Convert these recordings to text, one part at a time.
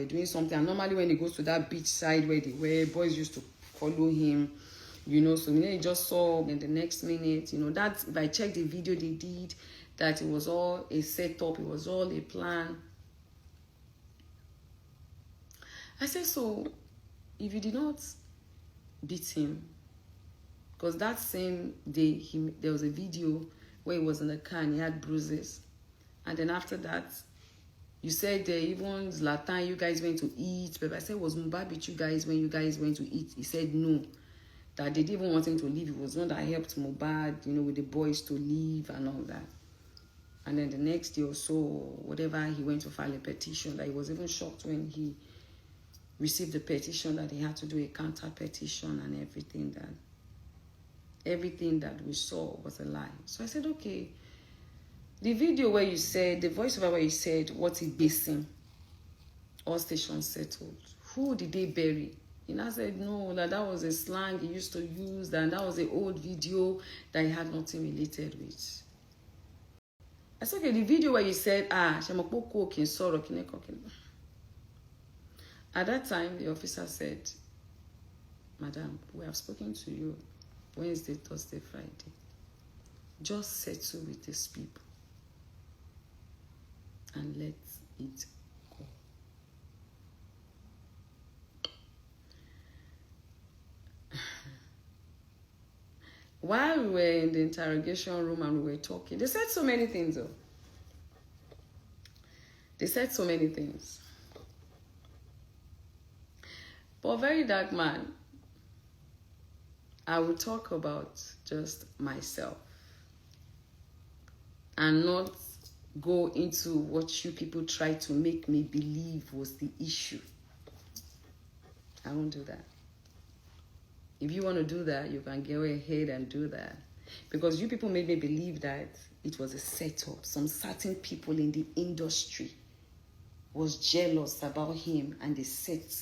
doing something. And normally when he goes to that beach side where boys used to follow him, you know, so he just saw in the next minute, you know, that if I check the video they did, that it was all a setup, it was all a plan. I said, so if you did not beat him, because that same day there was a video where he was in the car and he had bruises, and then after that you said even Zlatan, you guys went to eat, but I said, was Mohbad with you guys when you guys went to eat? He said no, that they didn't even want him to leave. It was one that helped Mohbad, you know, with the boys to leave and all that. And then the next day or so, whatever, he went to file a petition. That he was even shocked when he received the petition that he had to do a counter petition, and everything that we saw was a lie. So I said, okay, the video where you said, the voiceover where you said, what's it basing? All stations settled. Who did they bury? And I said, no, that was a slang he used to use, and that was an old video that he had nothing related with. I said, okay, the video where you said, Shemokoko can sorrow, at that time, the officer said, Madam, we have spoken to you Wednesday, Thursday, Friday. Just settle with these people and let it go. While we were in the interrogation room and we were talking, they said so many things, though. They said so many things. But VeryDarkMan, I will talk about just myself and not go into what you people try to make me believe was the issue. I won't do that. If you want to do that, you can go ahead and do that. Because you people made me believe that it was a setup. Some certain people in the industry was jealous about him and they set,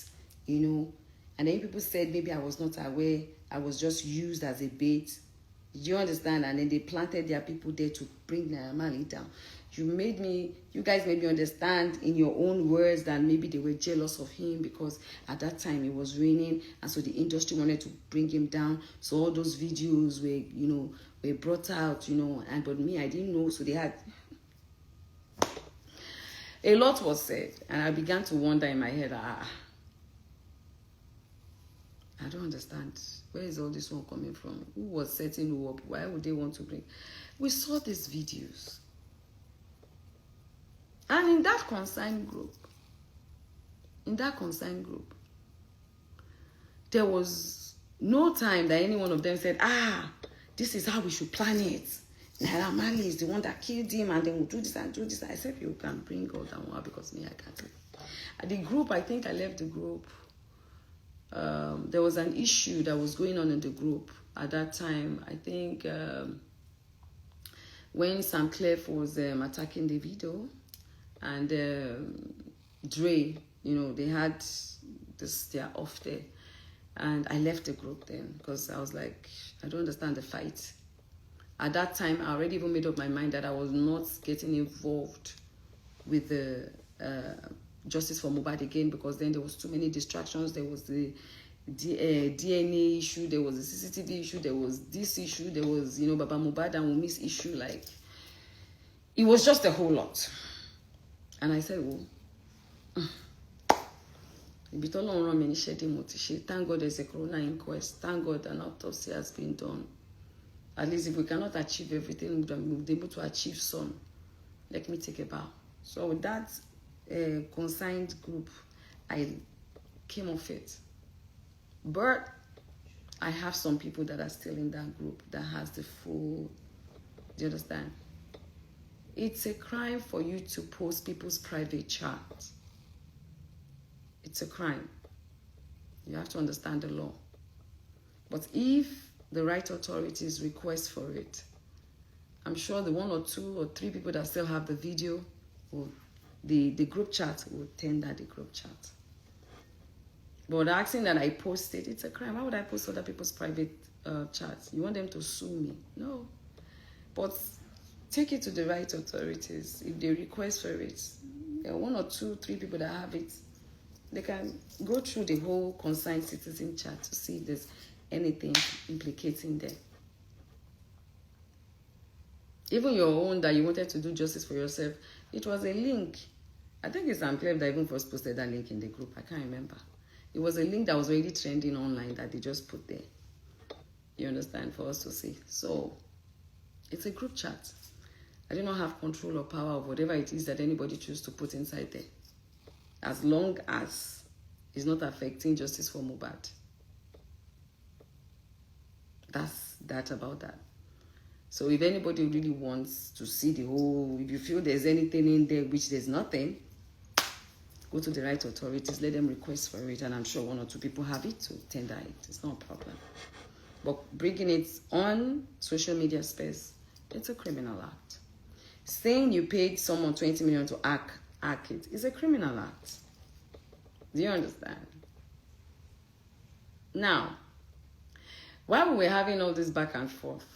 you know. And then people said maybe I was not aware. I was just used as a bait. Do you understand? And then they planted their people there to bring Marley down. You guys made me understand in your own words that maybe they were jealous of him because at that time it was raining, and so the industry wanted to bring him down. So all those videos were brought out, but me, I didn't know. So they had a lot was said, and I began to wonder in my head, I don't understand. Where is all this one coming from? Who was setting who up? Why would they want to bring? We saw these videos. And in that consigned group, there was no time that any one of them said, this is how we should plan it. Naira Marley is the one that killed him, and then we'll do this and do this. I said, you can bring all that one because me, I can't. At the group, I think I left the group. There was an issue that was going on in the group at that time. I think when Sam Clef was attacking the video, and Dre, they had their off there. And I left the group then because I was like, I don't understand the fight. At that time, I already even made up my mind that I was not getting involved with the Justice for Mohbad again, because then there was too many distractions. There was the DNA issue, there was the CCTV issue, there was this issue, there was, Baba Mohbad and Wumi's issue. Like, it was just a whole lot. And I said, thank God there's a corona inquest. Thank God an autopsy has been done. At least if we cannot achieve everything, we'll be able to achieve some. Let me take a bow. So with that consigned group, I came off it. But I have some people that are still in that group that has the full, do you understand? It's a crime for you to post people's private chat. It's a crime. You have to understand the law. But if the right authorities request for it, I'm sure the 1 or 2 or 3 people that still have the video, the group chat will tender the group chat. But asking that I post it, it's a crime. Why would I post other people's private chats? You want them to sue me? No. But take it to the right authorities. If they request for it, there are 1 or 2, 3 people that have it. They can go through the whole concerned citizen chat to see if there's anything implicating them. Even your own that you wanted to do justice for yourself, it was a link. I think it's unclear that even first posted that link in the group. I can't remember. It was a link that was already trending online that they just put there. You understand? For us to see. So, it's a group chat. I do not have control or power of whatever it is that anybody chooses to put inside there. As long as it's not affecting justice for Mohbad. That's that about that. So if anybody really wants to see the whole, if you feel there's anything in there which there's nothing, go to the right authorities, let them request for it, and I'm sure one or two people have it to tender it. It's not a problem. But bringing it on social media space, it's a criminal act. Saying you paid someone 20 million to hack it is a criminal act. Do you understand? Now, while we were having all this back and forth,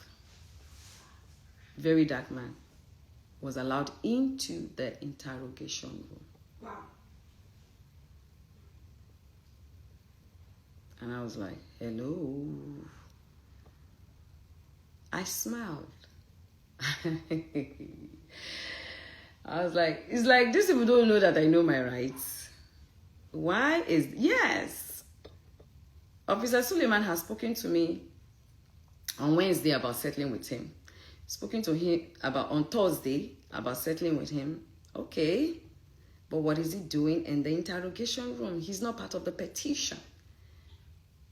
VeryDarkMan was allowed into the interrogation room. Wow. And I was like, hello. I smiled. I was like, it's like these people don't know that I know my rights. Why is, yes. Officer Suleiman has spoken to me on Wednesday about settling with him. Spoken to him about on Thursday about settling with him. Okay. But what is he doing in the interrogation room? He's not part of the petition.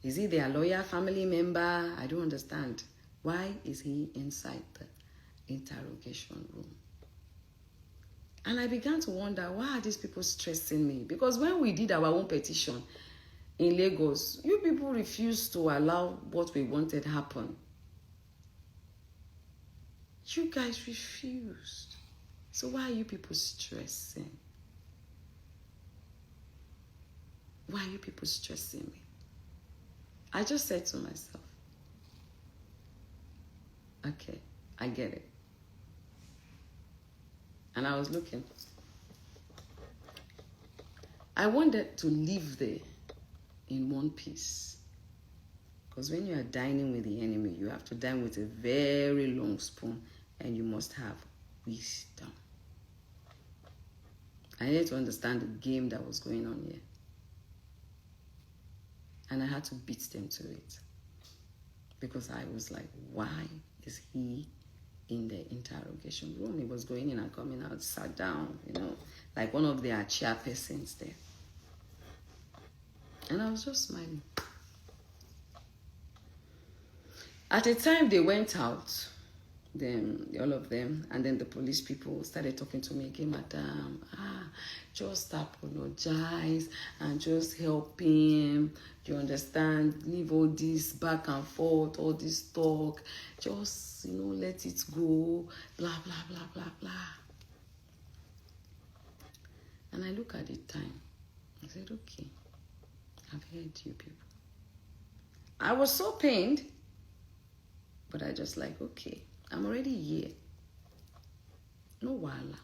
Is he their lawyer, family member? I don't understand. Why is he inside the interrogation room? And I began to wonder, why are these people stressing me? Because when we did our own petition in Lagos, you people refused to allow what we wanted happen. You guys refused. So why are you people stressing? Why are you people stressing me? I just said to myself, okay, I get it. And I was looking. I wanted to live there in one piece. Because when you are dining with the enemy, you have to dine with a very long spoon, and you must have wisdom. I needed to understand the game that was going on here. And I had to beat them to it. Because I was like, why is he in the interrogation room? He was going in and coming out, sat down, you know, like one of their chairpersons there. And I was just smiling. At the time they went out, all of them, and then the police people started talking to me again, Madam, just apologize and just help him. You understand? Leave all this back and forth, all this talk. Just, let it go. Blah, blah, blah, blah, blah. And I look at the time. I said, okay, I've heard you people. I was so pained, but I just like, okay, I'm already here. No wala.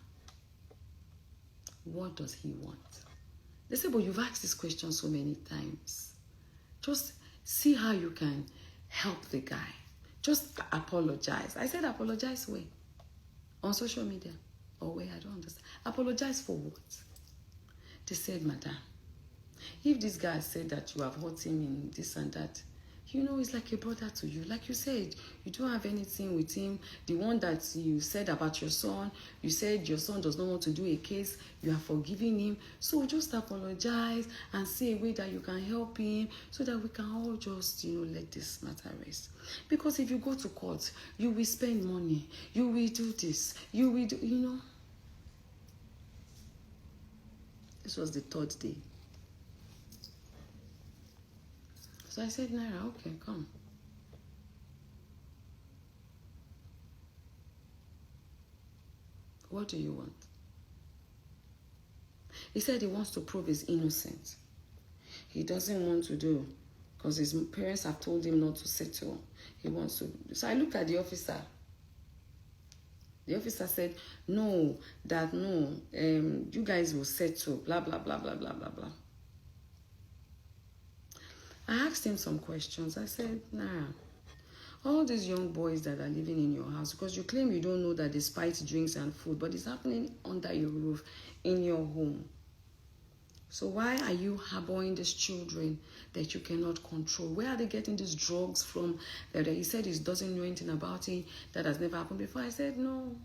What does he want? They say, but you've asked this question so many times. Just see how you can help the guy. Just apologize. I said, apologize where? On social media? Or where? I don't understand. Apologize for what? They said, Madam, if this guy said that you have hurt him in this and that, he's like a brother to you. Like you said, you don't have anything with him. The one that you said about your son, you said your son does not want to do a case. You are forgiving him. So just apologize and say a way that you can help him so that we can all just, let this matter rest. Because if you go to court, you will spend money. You will do this. You will do, This was the third day. So I said, Naira, okay, come. What do you want? He said he wants to prove he's innocent. He doesn't want to do, because his parents have told him not to settle. He wants to. So I looked at the officer. The officer said, no, you guys will settle, blah, blah, blah, blah, blah, blah, blah. I asked him some questions. I said, nah, all these young boys that are living in your house, because you claim you don't know that they spice drinks and food, but it's happening under your roof, in your home. So why are you harboring these children that you cannot control? Where are they getting these drugs from that he said he doesn't know anything about it, that has never happened before? I said, no,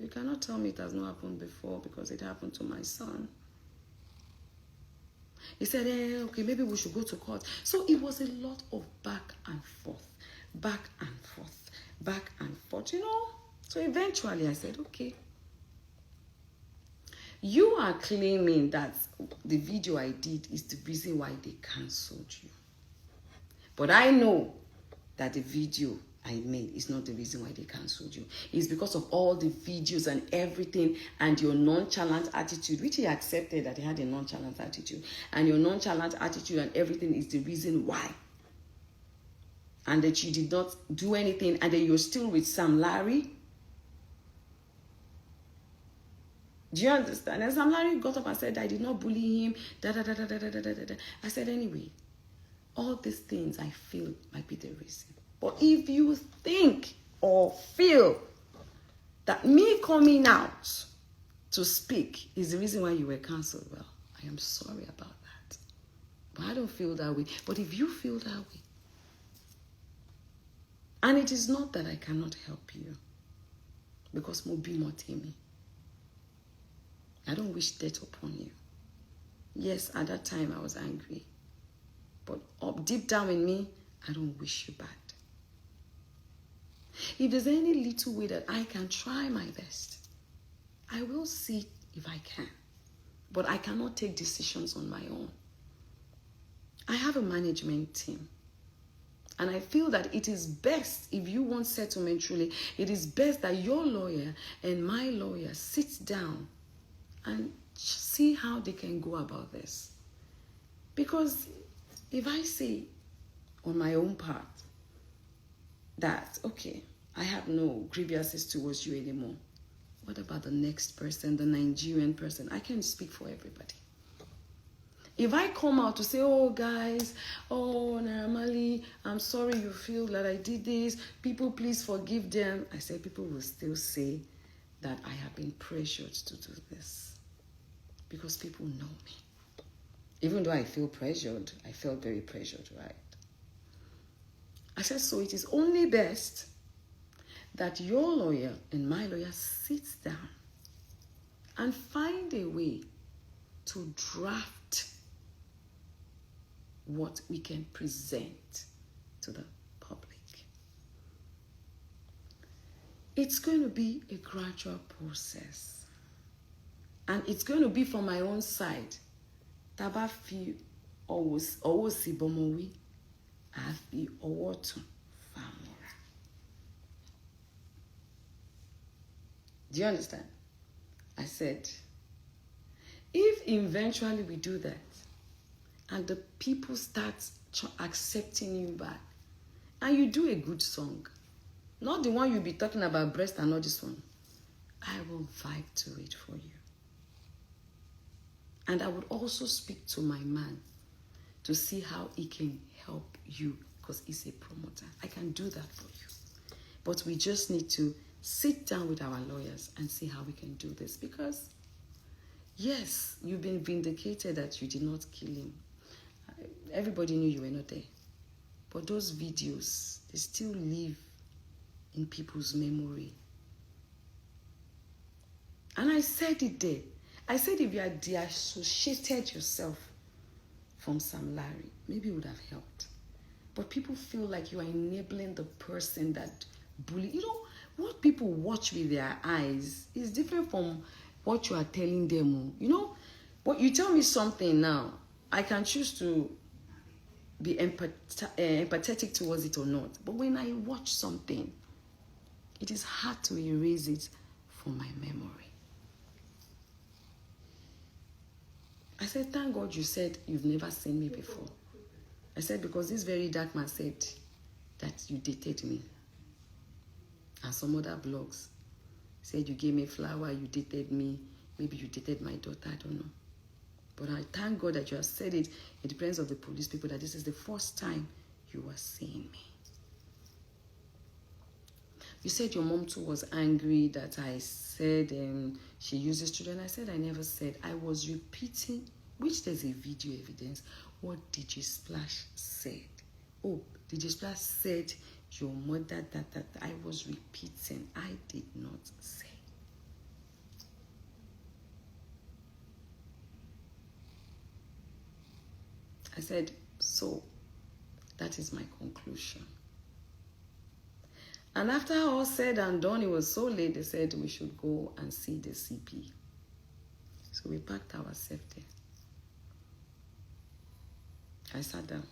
you cannot tell me it has not happened before because it happened to my son. He said, okay, maybe we should go to court. So it was a lot of back and forth, back and forth, back and forth, you know. So eventually I said, okay. You are claiming that the video I did is the reason why they cancelled you. But I know that the video I made is not the reason why they cancelled you. It's because of all the videos and everything and your nonchalant attitude, which he accepted that he had a nonchalant attitude. And your nonchalant attitude and everything is the reason why. And that you did not do anything and that you're still with Samlarry. Do you understand? And Samlarry got up and said, I did not bully him. I said, anyway, all these things I feel might be the reason. But if you think or feel that me coming out to speak is the reason why you were cancelled, well, I am sorry about that. But I don't feel that way. But if you feel that way, and it is not that I cannot help you, because Mobi Motemi, I don't wish death upon you. Yes, at that time I was angry. But up deep down in me, I don't wish you bad. If there's any little way that I can try my best, I will see if I can. But I cannot take decisions on my own. I have a management team. And I feel that it is best, if you want settlement truly, it is best that your lawyer and my lawyer sit down and see how they can go about this. Because if I say on my own part that, okay, I have no grievances towards you anymore, what about the next person, the Nigerian person? I can't speak for everybody. If I come out to say, oh guys, oh Marley, I'm sorry you feel that I did this, people please forgive them, I say people will still say that I have been pressured to do this. Because people know me. Even though I feel pressured, I felt very pressured, right? I said, so it is only best that your lawyer and my lawyer sits down and find a way to draft what we can present to the public. It's going to be a gradual process. And it's going to be from my own side. Taba fi owo si bomowi, afi owo tun famora. Do you understand? I said, if eventually we do that, and the people start accepting you back, and you do a good song, not the one you'll be talking about breast and not this one, I will vibe to it for you. And I would also speak to my man to see how he can help you because he's a promoter. I can do that for you. But we just need to sit down with our lawyers and see how we can do this. Because, yes, you've been vindicated that you did not kill him. Everybody knew you were not there. But those videos, they still live in people's memory. And I said it there. I said if you had deassociated yourself from Samlarry, maybe it would have helped. But people feel like you are enabling the person that bully. You know, what people watch with their eyes is different from what you are telling them. You know, but you tell me something now, I can choose to be empathetic towards it or not. But when I watch something, it is hard to erase it from my memory. I said, thank God you said you've never seen me before. I said, because this VeryDarkMan said that you dated me. And some other blogs said you gave me flower, you dated me. Maybe you dated my daughter, I don't know. But I thank God that you have said it in the presence of the police people, that this is the first time you are seeing me. You said your mom too was angry that I said she uses children. I said I never said. I was repeating, which there's a video evidence, what DJ Splash said. Oh, DJ Splash said your mother, that I was repeating. I did not say. I said, so that is my conclusion. And after all said and done, it was so late, they said we should go and see the CP. So we packed ourselves there. I sat down.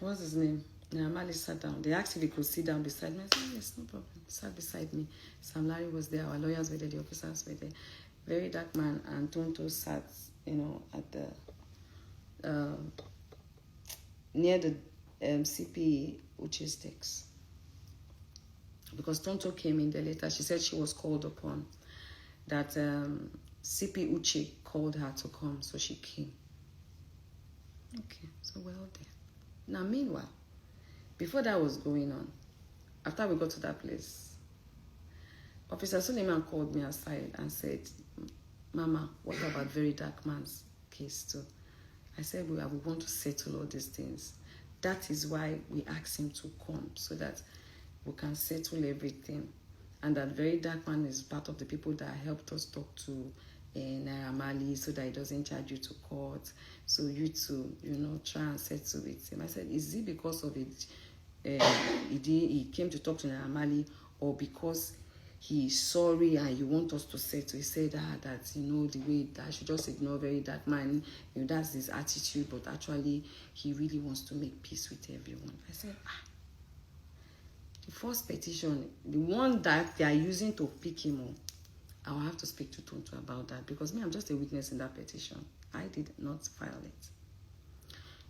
What's his name? Marley sat down. They asked if he could sit down beside me. I said, yes, no problem. He sat beside me. Samlarry was there. Our lawyers were there. The officers were there. VeryDarkMan and Tonto sat, at the near the CP Uche's desk. Because Tonto came in there later. She said she was called upon. That CP Uche called her to come, so she came. Okay, so we're all there. Now, meanwhile, before that was going on, after we got to that place, Officer Suleiman called me aside and said, Mama, what about VeryDarkMan's case too? I said, we want to settle all these things. That is why we asked him to come, so that we can settle everything. And that VeryDarkMan is part of the people that helped us talk to Naira Marley, so that he doesn't charge you to court. So you to, try and settle with him. I said, is it because of it? He came to talk to Naira Marley, or because he's sorry and you want us to settle? He said that the way that I should just ignore VeryDarkMan, that's his attitude, but actually he really wants to make peace with everyone. I said, the first petition, the one that they are using to pick him up, I will have to speak to Tonto about that, because I'm just a witness in that petition. I did not file it.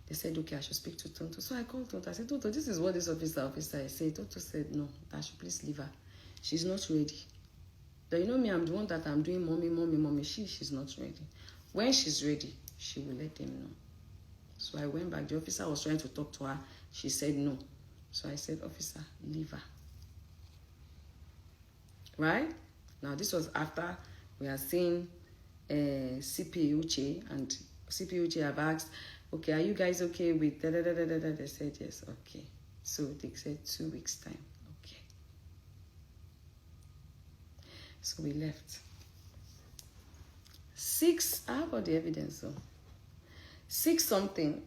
They said, okay, I should speak to Tonto. So I called Tonto. I said, Tonto, this is what this officer said. Tonto said, no, I should please leave her. She's not ready. But me, I'm the one that I'm doing mommy. She's not ready. When she's ready, she will let them know. So I went back. The officer was trying to talk to her. She said no. So I said, officer, leave her. Right? Now, this was after we are seeing CP Uche, and CP Uche have asked, okay, are you guys okay with da-da-da-da-da-da? They said, yes, okay. So they said 2 weeks' time. Okay. So we left. 6, how about the evidence though? 6 something.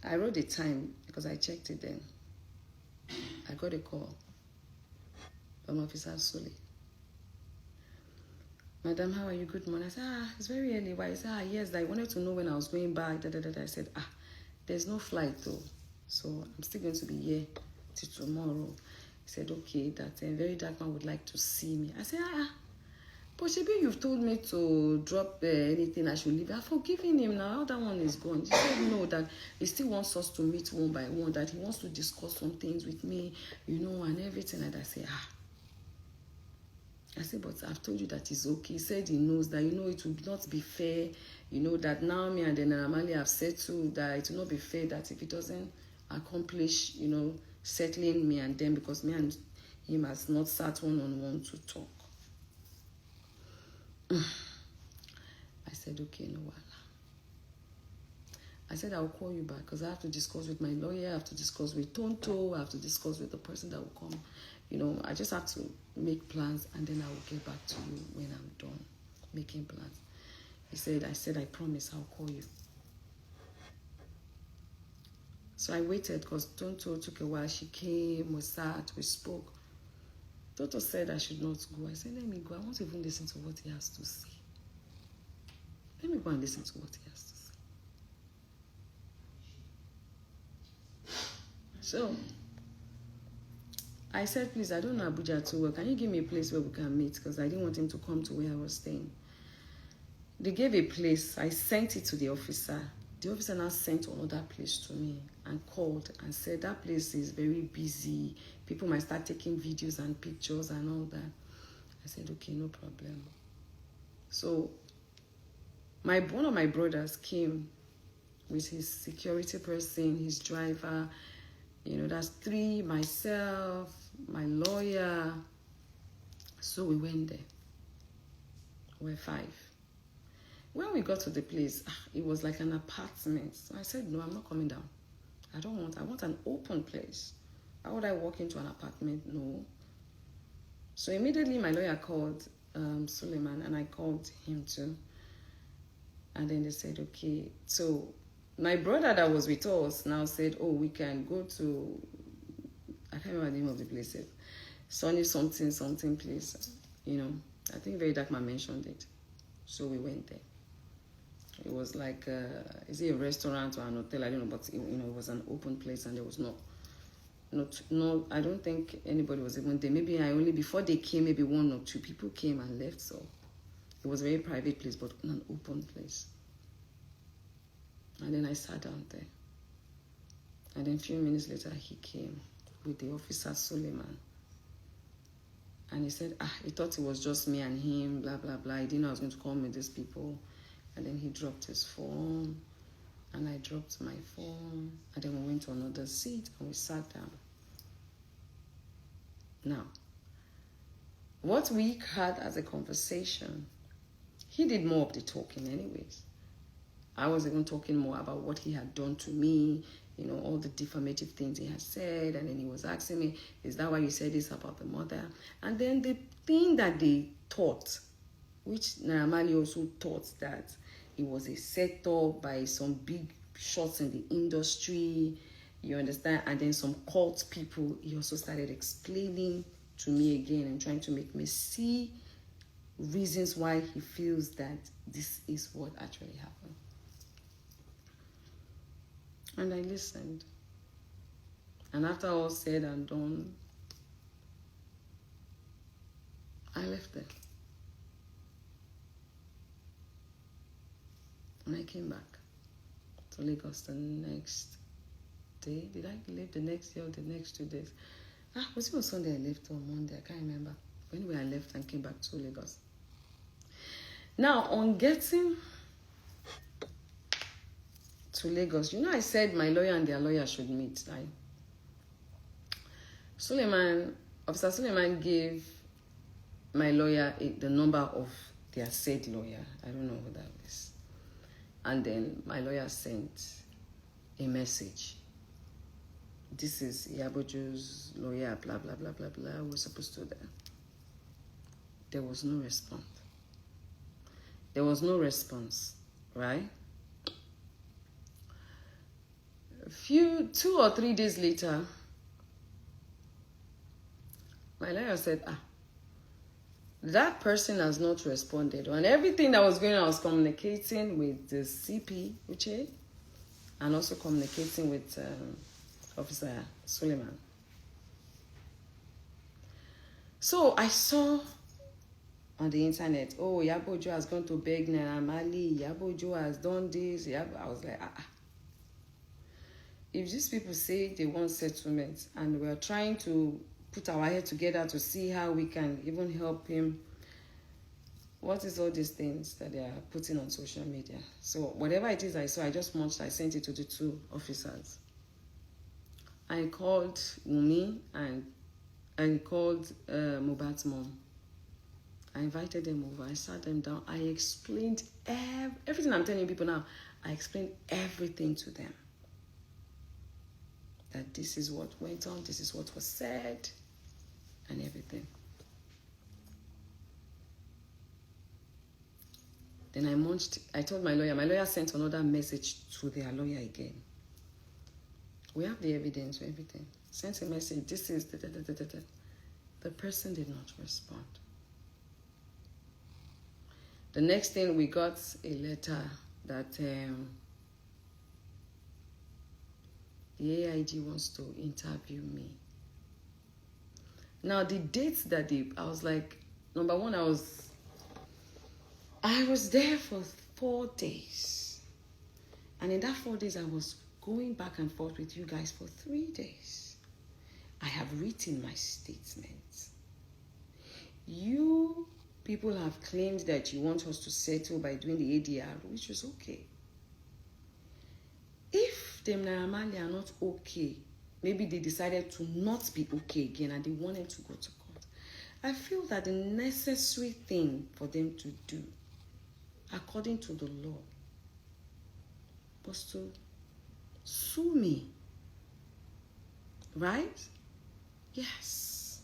I wrote the time because I checked it then. I got a call from Officer Sule. Madam, how are you? Good morning. I said, it's very early. Why? I said, yes, I wanted to know when I was going back. I said, there's no flight though. So I'm still going to be here till tomorrow. He said, okay, that VeryDarkMan would like to see me. I said, but Shebi, you've told me to drop anything, I should leave. I've forgiven him now. That one is gone. He said, no, that he still wants us to meet one by one, that he wants to discuss some things with me, and everything. And I said, I said, but I've told you that it's okay. He said he knows that, it would not be fair, that now me and then Naira have settled, that it will not be fair that if he doesn't accomplish, settling me and them, because me and him has not sat one-on-one to talk. I said, okay, no wala. I said, I'll call you back because I have to discuss with my lawyer, I have to discuss with Tonto, I have to discuss with the person that will come. I just have to make plans, and then I will get back to you when I'm done making plans. I said, I promise I'll call you. So I waited because Tonto took a while. She came, we sat, we spoke. Tonto said I should not go. I said, let me go. I want to even listen to what he has to say. Let me go and listen to what he has to say. So I said, please, I don't know Abuja too well. Can you give me a place where we can meet? Because I didn't want him to come to where I was staying. They gave a place. I sent it to the officer. The officer now sent another place to me and called and said that place is very busy. People might start taking videos and pictures and all that. I said, okay, no problem. So one of my brothers came with his security person, his driver. That's 3, myself, my lawyer. So we went there. We're 5. When we got to the place, it was like an apartment. So I said, no, I'm not coming down. I want an open place. How would I walk into an apartment? No. So immediately my lawyer called Suleiman, and I called him too. And then they said, okay. So my brother that was with us now said, oh, we can go to, I can't remember the name of the place. Sunny something place. I think VeryDarkMan mentioned it. So we went there. It was like, is it a restaurant or an hotel? I don't know, but it was an open place, and there was no, I don't think anybody was even there. Maybe before they came, maybe 1 or 2 people came and left. So it was a very private place, but an open place. And then I sat down there. And then a few minutes later, he came with the officer, Suleiman. And he said, he thought it was just me and him, blah, blah, blah. He didn't know I was going to come with these people. And then he dropped his phone. And I dropped my phone. And then we went to another seat and we sat down. Now, what we had as a conversation, he did more of the talking anyways. I was even talking more about what he had done to me, all the defamative things he had said. And then he was asking me, is that why you said this about the mother? And then the thing that they thought, which Naira also thought, that it was a setup by some big shots in the industry, you understand? And then some cult people, he also started explaining to me again and trying to make me see reasons why he feels that this is what actually happened. And I listened. And after all said and done, I left there. And I came back to Lagos the next day. Did I leave the next day or the next 2 days? Was it on Sunday I left or Monday? I can't remember. But anyway, I left and came back to Lagos. Now, on getting to Lagos, I said my lawyer and their lawyer should meet, right? Officer Suleiman gave my lawyer the number of their said lawyer. I don't know who that is. And then my lawyer sent a message. This is Iyabo's lawyer, blah, blah, blah, blah, blah. We're supposed to do that. There was no response. There was no response, right? 2 or 3 days later, my lawyer said, that person has not responded. And everything that was going on, I was communicating with the CP, Uche, and also communicating with Officer Suleiman. So I saw on the internet, Iyabo has gone to beg Marley, Iyabo has done this. I was like, If these people say they want settlement and we're trying to put our head together to see how we can even help him, what is all these things that they are putting on social media? So whatever it is I saw, I just munched, I sent it to the 2 officers. I called Umi and I called Mohbad's mom. I invited them over. I sat them down. I explained everything I'm telling people now. I explained everything to them. That this is what went on, this is what was said, and everything. Then I told my lawyer sent another message to their lawyer again. We have the evidence for everything. Sent a message, this is the person did not respond. The next thing, we got a letter that the AIG wants to interview me. Now, the dates that I was like, number one, I was there for 4 days. And in that 4 days, I was going back and forth with you guys for 3 days. I have written my statements. You people have claimed that you want us to settle by doing the ADR, which is okay. If them Naira Marley are not okay, maybe they decided to not be okay again and they wanted to go to court, I feel that the necessary thing for them to do, according to the law, was to sue me. Right? Yes.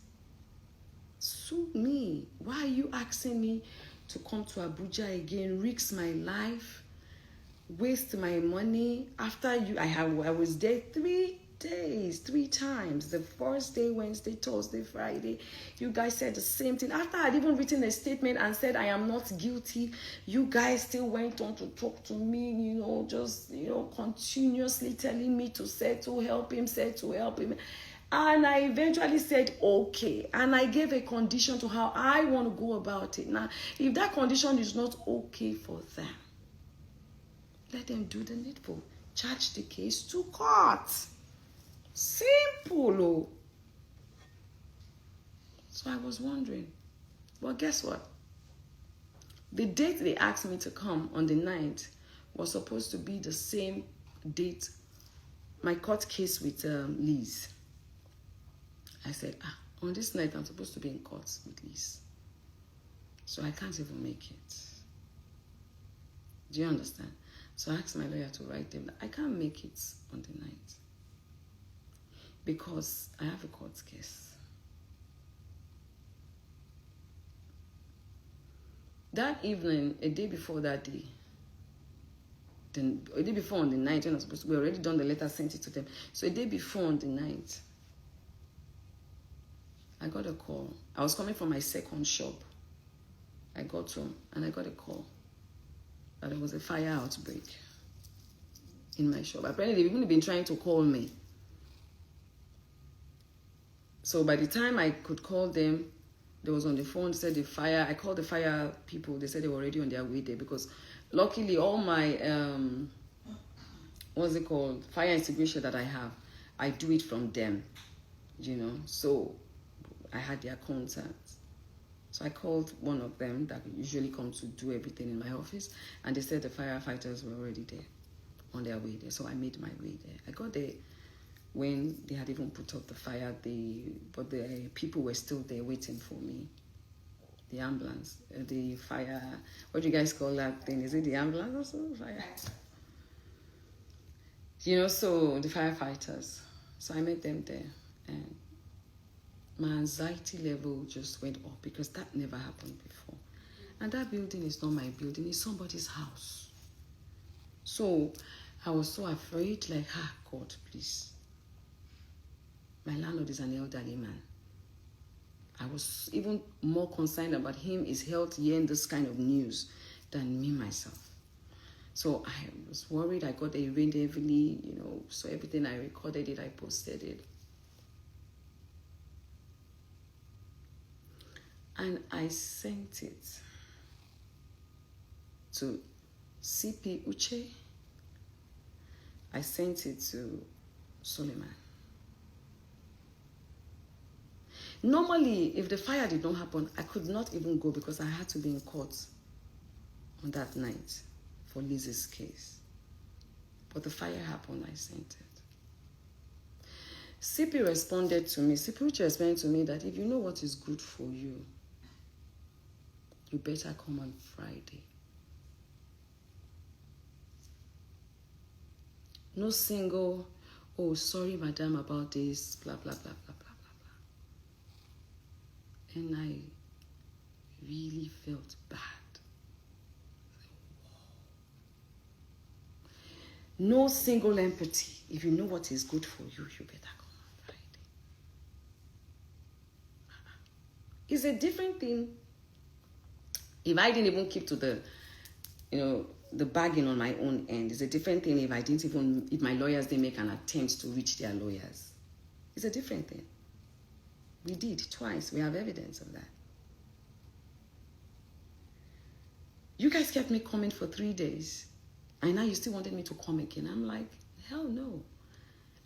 Sue me. Why are you asking me to come to Abuja again, risk my life, waste my money? After I was there 3 days, 3 times. The first day, Wednesday, Thursday, Friday. You guys said the same thing. After I'd even written a statement and said I am not guilty, you guys still went on to talk to me, continuously telling me to settle, help him. And I eventually said, okay. And I gave a condition to how I want to go about it. Now, if that condition is not okay for them, let them do the needful. Charge the case to court. Simple. Oh. So I was wondering. Well, guess what? The date they asked me to come on the 9th was supposed to be the same date my court case with Liz. I said, on this night I'm supposed to be in court with Liz. So I can't even make it. Do you understand? So I asked my lawyer to write them that I can't make it on the 9th because I have a court case. That evening, a day before that day, then a day before on the 9th, when I was supposed to, we already done the letter, sent it to them. So a day before on the 9th, I got a call. I was coming from my second shop. I got home and I got a call that there was a fire outbreak in my shop. Apparently, they've even been trying to call me. So by the time I could call them, they was on the phone, said the fire. I called the fire people. They said they were already on their way there because luckily all my, fire extinguisher that I have, I do it from them, So I had their contact. So I called one of them that usually comes to do everything in my office, and they said the firefighters were already there, on their way there. So I made my way there. I got there when they had even put up the fire, but the people were still there waiting for me. The ambulance, the fire, what do you guys call that thing? Is it the ambulance also? Fire. So the firefighters. So I met them there, and my anxiety level just went up because that never happened before. And that building is not my building, it's somebody's house. So I was so afraid, God, please. My landlord is an elderly man. I was even more concerned about him, his health, hearing this kind of news than me, myself. So I was worried. I got it rained heavily, so everything I recorded it, I posted it. And I sent it to CP Uche. I sent it to Suleiman. Normally, if the fire did not happen, I could not even go because I had to be in court on that night for Liz's case. But the fire happened, I sent it. CP responded to me. CP Uche responded to me that if you know what is good for you, you better come on Friday. No single, oh, sorry, madam, about this, blah, blah, blah, blah, blah, blah, blah. And I really felt bad. No single empathy. If you know what is good for you, you better come on Friday. It's a different thing. If I didn't even keep to the, the bargain on my own end, it's a different thing if my lawyers didn't make an attempt to reach their lawyers. It's a different thing. We did twice. We have evidence of that. You guys kept me coming for 3 days. And now you still wanted me to come again. I'm like, hell no.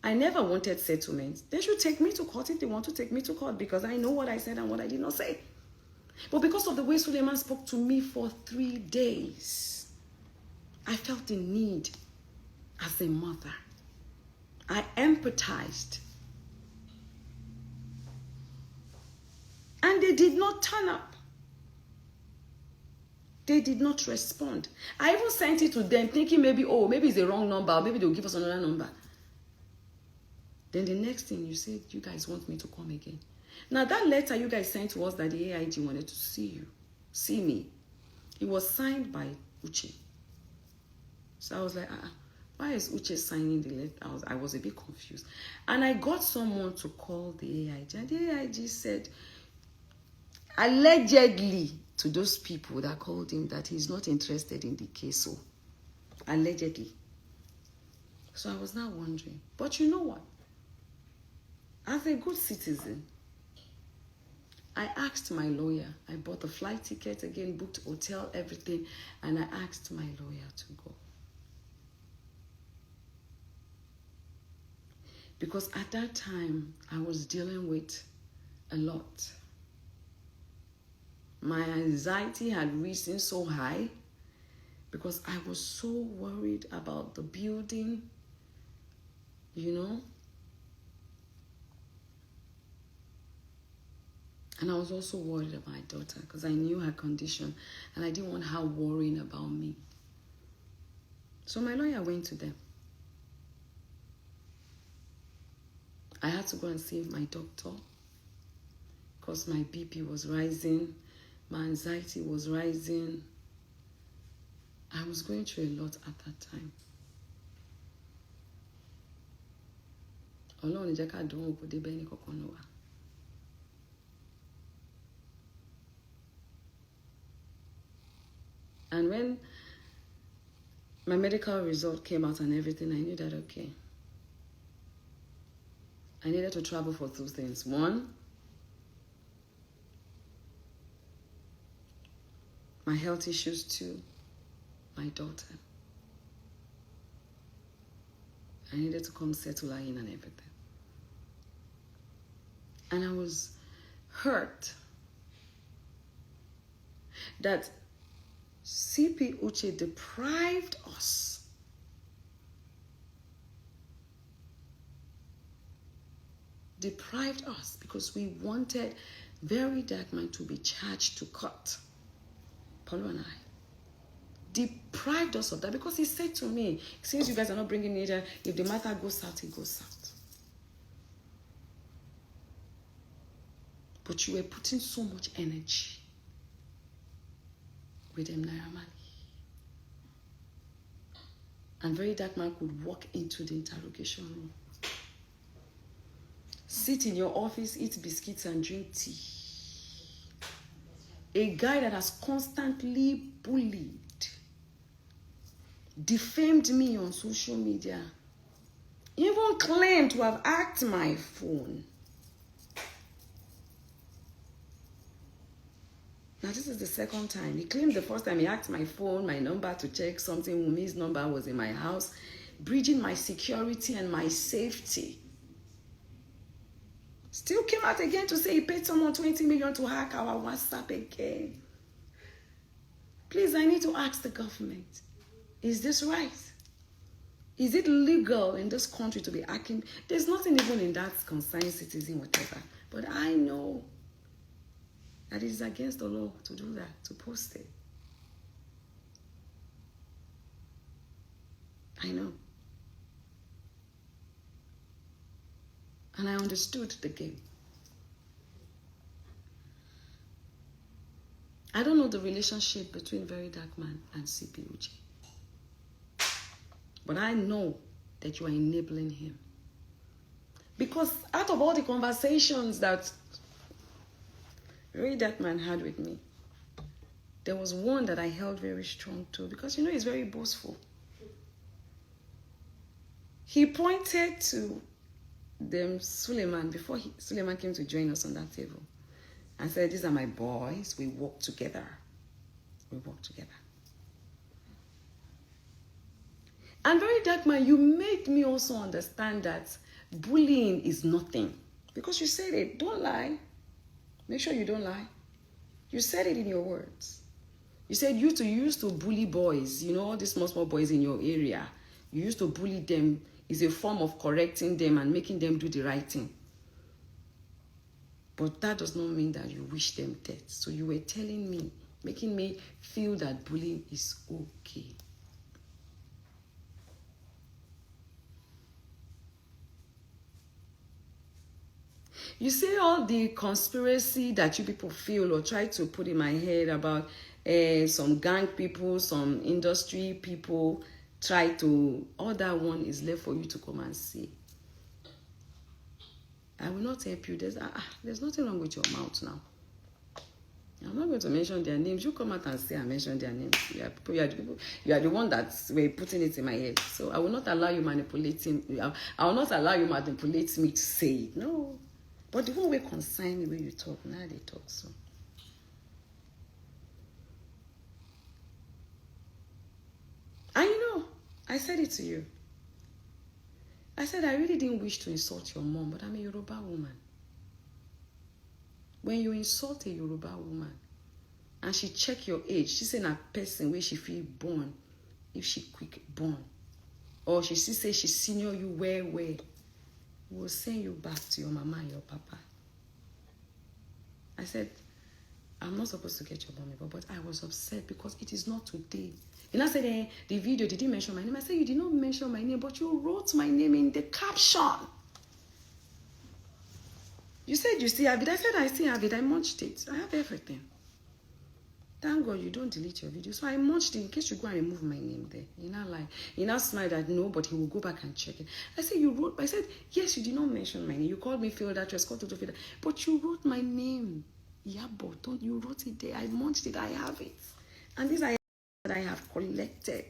I never wanted settlement. They should take me to court if they want to take me to court because I know what I said and what I did not say. But because of the way Suleiman spoke to me for 3 days, I felt the need as a mother. I empathized. And they did not turn up. They did not respond. I even sent it to them thinking maybe it's the wrong number, or maybe they'll give us another number. Then the next thing you said, you guys want me to come again. Now that letter you guys sent to us that the AIG wanted to see me. It was signed by Uche. So I was like, why is Uche signing the letter? I was a bit confused. And I got someone to call the AIG. And the AIG said, allegedly, to those people that called him, that he's not interested in the case. So, allegedly. So I was now wondering. But you know what? As a good citizen, I asked my lawyer. I bought the flight ticket again, booked hotel, everything. And I asked my lawyer to go. Because at that time, I was dealing with a lot. My anxiety had risen so high because I was so worried about the building, you know. And I was also worried about my daughter because I knew her condition and I didn't want her worrying about me. So my lawyer went to them. I had to go and see my doctor because my BP was rising. My anxiety was rising. I was going through a lot at that time. Ọlọ́run jẹ́ ká dùn òkú débẹ̀ ní kankan náà wá. And when my medical result came out and everything, I knew that, okay, I needed to travel for 2 things. 1, my health issues. 2, my daughter. I needed to come settle her in and everything. And I was hurt that CP Uche deprived us because we wanted VeryDarkMan to be charged to court. Paulo and I. Deprived us of that because he said to me, since you guys are not bringing it here, if the matter goes out, it goes out. But you were putting so much energy with them, Naira Marley. And VeryDarkMan could walk into the interrogation room, sit in your office, eat biscuits and drink tea. A guy that has constantly bullied, defamed me on social media, even claimed to have hacked my phone. Now, this is the second time. He claimed the first time he hacked my phone, my number to check something. Wumi's number was in my house, breaching my security and my safety. Still came out again to say he paid someone 20 million to hack our WhatsApp again. Please, I need to ask the government, is this right? Is it legal in this country to be hacking? There's nothing even in that concerning citizen, whatever. But I know that it is against the law to do that, to post it. I know. And I understood the game. I don't know the relationship between VeryDarkMan and CP Uche. But I know that you are enabling him. Because out of all the conversations that VeryDarkMan had with me, there was one that I held very strong to, because you know he's very boastful. He pointed to them Suleiman before Suleiman came to join us on that table and said, these are my boys, we work together. We work together. And VeryDarkMan, you made me also understand that bullying is nothing. Because you said it, don't lie. Make sure you don't lie. You said it in your words. You said you used to bully boys, you know, all these small boys in your area. You used to bully them. Is a form of correcting them and making them do the right thing. But that does not mean that you wish them death. So you were telling me, making me feel that bullying is okay. You say all the conspiracy that you people feel or try to put in my head about some gang people, some industry people try to, all that one is left for you to come and see. I will not help you. There's nothing wrong with your mouth now. I'm not going to mention their names. You come out and say I mention their names. You are the one that were putting it in my head. So I will not allow you manipulating. I will not allow you manipulate me to say it. No. But the one way concern me when you talk, now they talk so. And you know, I said it to you. I said I really didn't wish to insult your mom, but I'm a Yoruba woman. When you insult a Yoruba woman, and she check your age, she say a person where she feel born, if she quick born, or she say she senior you where, will send you back to your mama and your papa. I said, I'm not supposed to get your mommy, but I was upset because it is not today. And I said, the video, did you mention my name? I said, you did not mention my name, but you wrote my name in the caption. You said you still have it. I said, I still have it. I munched it. I have everything. Thank God you don't delete your video. So I munched it in case you go and remove my name there. You now smile that no, but he will go back and check it. I said, you wrote, I said, yes, you did not mention my name. You called me failed actress, called to failed, but you wrote my name. Iyabo, you wrote it there. I munched it. I have it. And these are that I have collected.